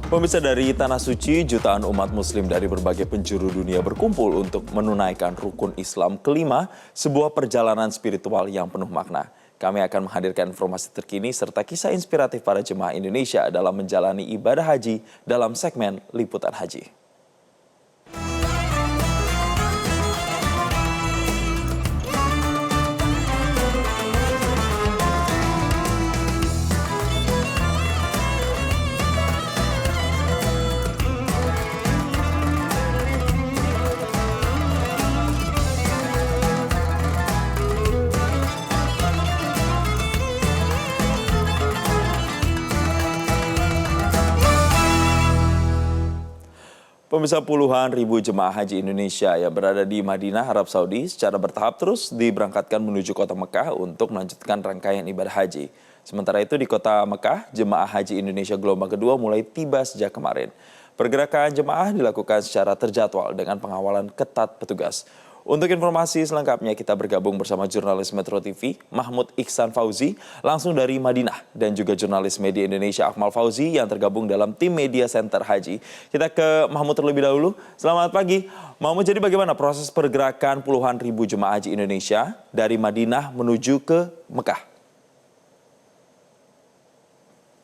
Pemirsa, dari Tanah Suci, jutaan umat muslim dari berbagai penjuru dunia berkumpul untuk menunaikan rukun Islam kelima, sebuah perjalanan spiritual yang penuh makna. Kami akan menghadirkan informasi terkini serta kisah inspiratif para jemaah Indonesia dalam menjalani ibadah haji dalam segmen Liputan Haji. Pemirsa, puluhan ribu jemaah haji Indonesia yang berada di Madinah, Arab Saudi secara bertahap terus diberangkatkan menuju kota Mekah untuk melanjutkan rangkaian ibadah haji. Sementara itu di kota Mekah, jemaah haji Indonesia gelombang kedua mulai tiba sejak kemarin. Pergerakan jemaah dilakukan secara terjadwal dengan pengawalan ketat petugas. Untuk informasi selengkapnya kita bergabung bersama jurnalis Metro TV Mahmud Ihsan Fauzi langsung dari Madinah dan juga jurnalis media Indonesia Akmal Fauzi yang tergabung dalam tim Media Center Haji. Kita ke Mahmud terlebih dahulu. Selamat pagi. Mahmud, jadi bagaimana proses pergerakan puluhan ribu jemaah haji Indonesia dari Madinah menuju ke Mekah?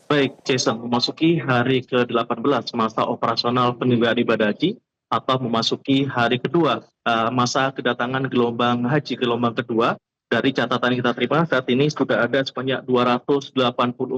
Baik, Jason, memasuki hari ke-18 masa operasional penyelenggaraan ibadah haji atau memasuki hari kedua masa kedatangan gelombang haji gelombang kedua. Dari catatan yang kita terima saat ini sudah ada sebanyak 284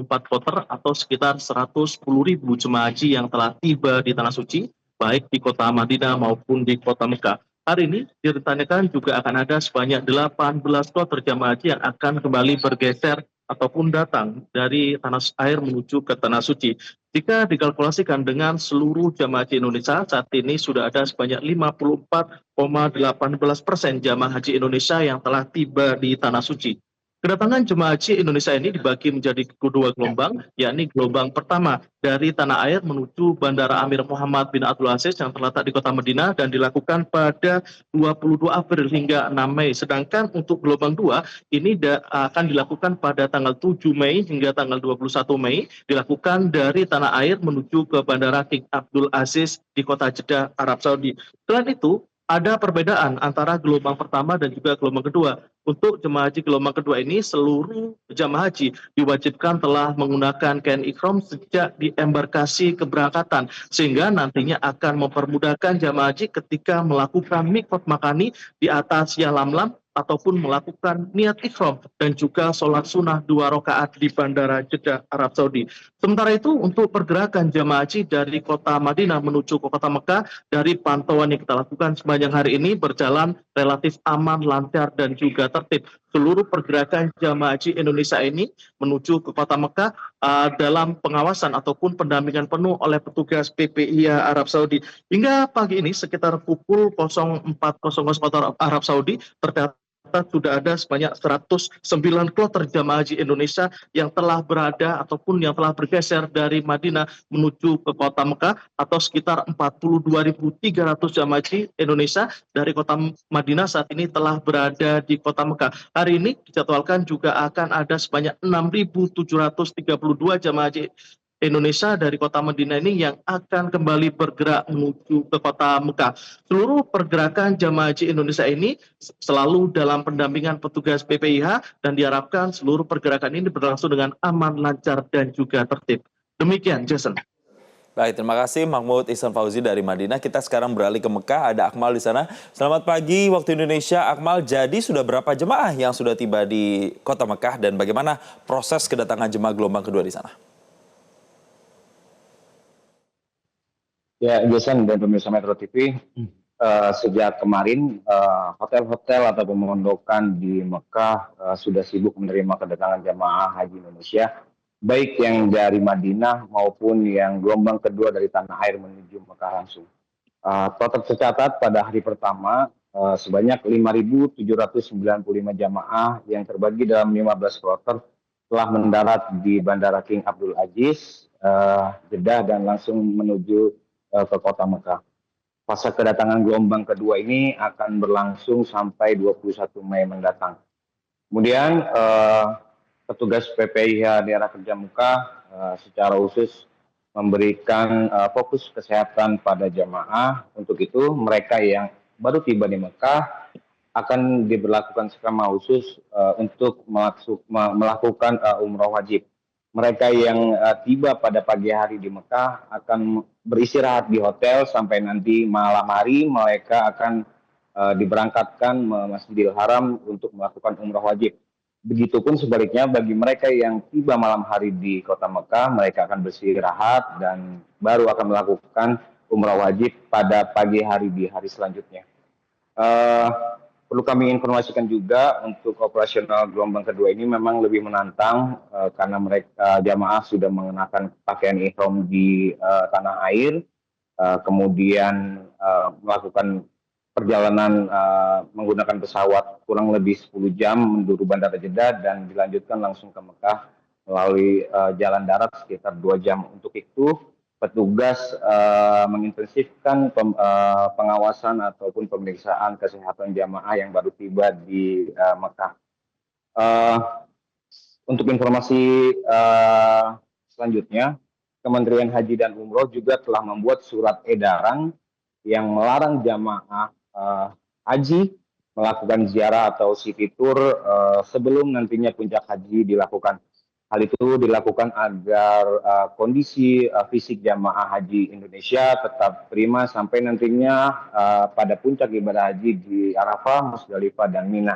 kloter atau sekitar 110.000 jemaah haji yang telah tiba di Tanah Suci, baik di kota Madinah maupun di kota Mekah. Hari ini direncanakan juga akan ada sebanyak 18 kloter jemaah haji yang akan kembali bergeser ataupun datang dari tanah air menuju ke Tanah Suci. Jika dikalkulasikan dengan seluruh jamaah haji Indonesia, saat ini sudah ada sebanyak 54,18% jamaah haji Indonesia yang telah tiba di Tanah Suci. Kedatangan jemaah haji Indonesia ini dibagi menjadi kedua gelombang, yakni gelombang pertama dari tanah air menuju Bandara Amir Muhammad bin Abdul Aziz yang terletak di kota Madinah dan dilakukan pada 22 April hingga 6 Mei. Sedangkan untuk gelombang 2 ini akan dilakukan pada tanggal 7 Mei hingga tanggal 21 Mei, dilakukan dari tanah air menuju ke Bandara King Abdul Aziz di kota Jeddah, Arab Saudi. Selain itu, ada perbedaan antara gelombang pertama dan juga gelombang kedua. Untuk jemaah haji gelombang kedua ini, seluruh jemaah haji diwajibkan telah menggunakan kain ihram sejak di embarkasi keberangkatan, sehingga nantinya akan mempermudahkan jemaah haji ketika melakukan mikot makani di atas Yalamlam ataupun melakukan niat ihram dan juga sholat sunnah 2 rakaat di Bandara Jeddah, Arab Saudi. Sementara itu, untuk pergerakan jemaah haji dari kota Madinah menuju ke kota Mekah, dari pantauan yang kita lakukan sepanjang hari ini berjalan relatif aman, lancar, dan juga tertib. Seluruh pergerakan jemaah haji Indonesia ini menuju ke kota Mekah dalam pengawasan ataupun pendampingan penuh oleh petugas PPIH Arab Saudi. Hingga pagi ini sekitar pukul 04.00 Arab Saudi tercatat sudah ada sebanyak 109 kloter jamaah haji Indonesia yang telah berada ataupun yang telah bergeser dari Madinah menuju ke kota Mekah, atau sekitar 42.300 jamaah haji Indonesia dari kota Madinah saat ini telah berada di kota Mekah. Hari ini dijadwalkan juga akan ada sebanyak 6.732 jamaah haji Indonesia dari kota Madinah ini yang akan kembali bergerak menuju ke kota Mekah. Seluruh pergerakan jamaah haji Indonesia ini selalu dalam pendampingan petugas PPIH dan diharapkan seluruh pergerakan ini berlangsung dengan aman, lancar, dan juga tertib. Demikian, Jason. Baik, terima kasih Mahmud Ihsan Fauzi dari Madinah. Kita sekarang beralih ke Mekah, ada Akmal di sana. Selamat pagi waktu Indonesia, Akmal. Jadi sudah berapa jemaah yang sudah tiba di kota Mekah dan bagaimana proses kedatangan jemaah gelombang kedua di sana? Ya, Jason dan pemirsa Metro TV, sejak kemarin hotel-hotel atau pemondokan di Mekah sudah sibuk menerima kedatangan jamaah haji Indonesia, baik yang dari Madinah maupun yang gelombang kedua dari tanah air menuju Mekah langsung. Total tercatat pada hari pertama sebanyak 5.795 jamaah yang terbagi dalam 15 kloter telah mendarat di Bandara King Abdul Aziz, Jeddah, dan langsung menuju ke kota Mekah. Fase kedatangan gelombang kedua ini akan berlangsung sampai 21 Mei mendatang. Kemudian petugas PPIH daerah kerja Mekah secara khusus memberikan fokus kesehatan pada jamaah. Untuk itu mereka yang baru tiba di Mekah akan diberlakukan skema khusus untuk melakukan umroh wajib. Mereka yang tiba pada pagi hari di Mekah akan beristirahat di hotel sampai nanti malam hari mereka akan diberangkatkan ke Masjidil Haram untuk melakukan umroh wajib. Begitupun sebaliknya bagi mereka yang tiba malam hari di kota Mekah, mereka akan beristirahat dan baru akan melakukan umroh wajib pada pagi hari di hari selanjutnya. Eh, Perlu kami informasikan juga untuk operasional gelombang kedua ini memang lebih menantang karena mereka jamaah sudah mengenakan pakaian ihram di tanah air, kemudian melakukan perjalanan menggunakan pesawat kurang lebih 10 jam menuju Bandara Jeddah dan dilanjutkan langsung ke Mekah melalui jalan darat sekitar 2 jam. Untuk itu petugas mengintensifkan pengawasan ataupun pemeriksaan kesehatan jamaah yang baru tiba di Mekah. Eh, untuk informasi selanjutnya, Kementerian Haji dan Umroh juga telah membuat surat edaran yang melarang jamaah haji melakukan ziarah atau city tour sebelum nantinya puncak haji dilakukan. Hal itu dilakukan agar kondisi fisik jamaah haji Indonesia tetap prima sampai nantinya pada puncak ibadah haji di Arafah, Musdalifah, dan Mina.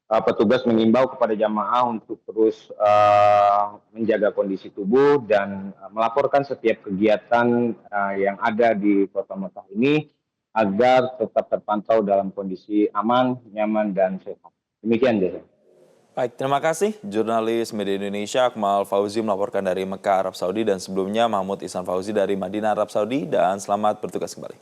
Petugas mengimbau kepada jamaah untuk terus menjaga kondisi tubuh dan melaporkan setiap kegiatan yang ada di Kota Mekah ini agar tetap terpantau dalam kondisi aman, nyaman, dan sehat. Demikian, Jason. Baik, terima kasih jurnalis Media Indonesia Akmal Fauzi melaporkan dari Mekah, Arab Saudi, dan sebelumnya Mahmud Ihsan Fauzi dari Madinah, Arab Saudi, dan selamat bertugas kembali.